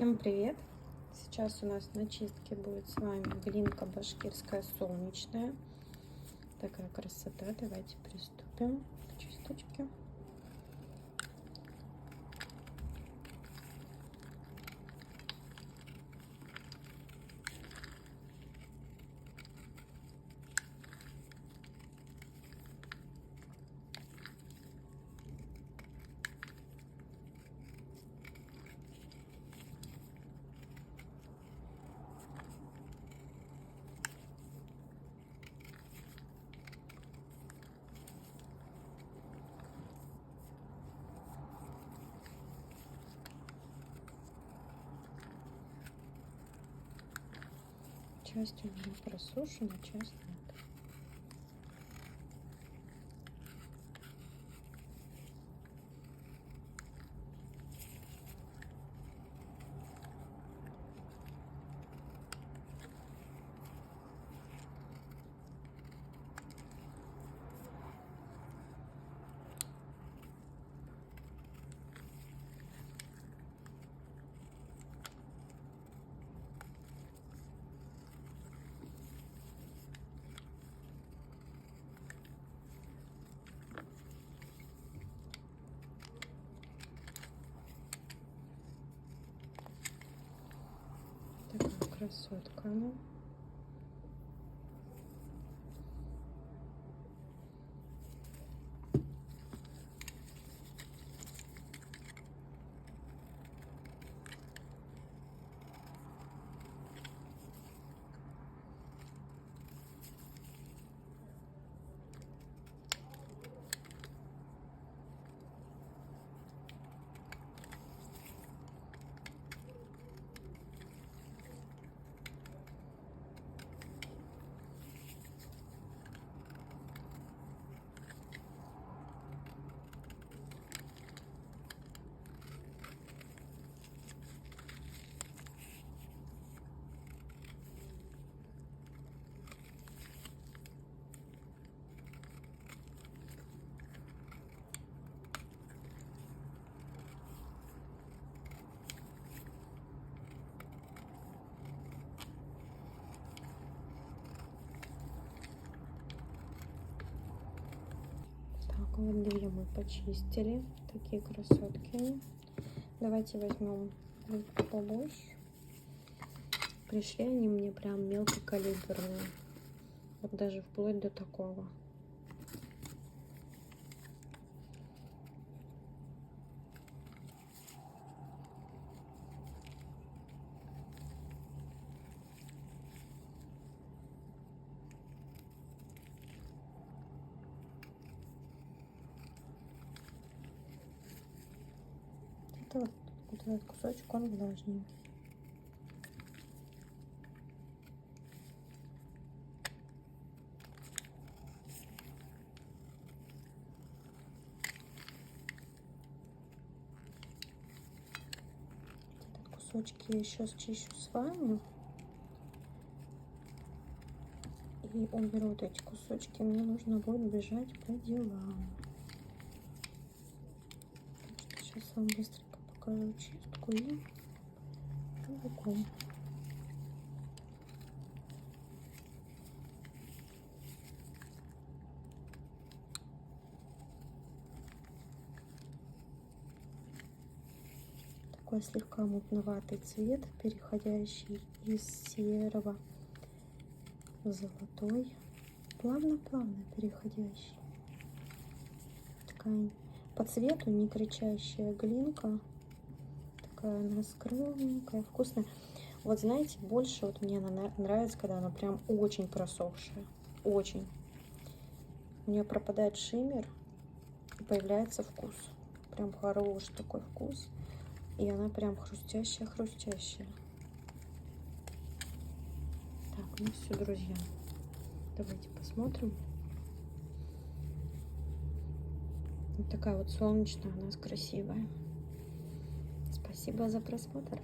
Всем привет! Сейчас у нас на чистке будет с вами глинка башкирская солнечная. Такая красота. Давайте приступим к чисточке. Часть уже просушена, часть нет. Такая красотка она. Вот две мы почистили. Такие красотки. Давайте возьмем побольше. Пришли они мне прям мелкокалиберные. Вот даже вплоть до такого. Вот этот кусочек, он влажненький. Этот кусочки я еще счищу с вами. И уберу вот эти кусочки. Мне нужно будет бежать по делам. Сейчас вам быстренько покажу чистку и бегом. Такой слегка мутноватый цвет, переходящий из серого в золотой, плавно-плавно переходящий. Такая по цвету не кричащая глинка, такая она скромненькая, вкусная. Вот знаете, больше вот мне она нравится, когда она прям очень просохшая, очень. У нее пропадает шиммер и появляется вкус, прям хороший такой вкус, и она прям хрустящая. Так, ну все, друзья, давайте посмотрим. Вот такая вот солнечная у нас красивая. Спасибо за просмотр.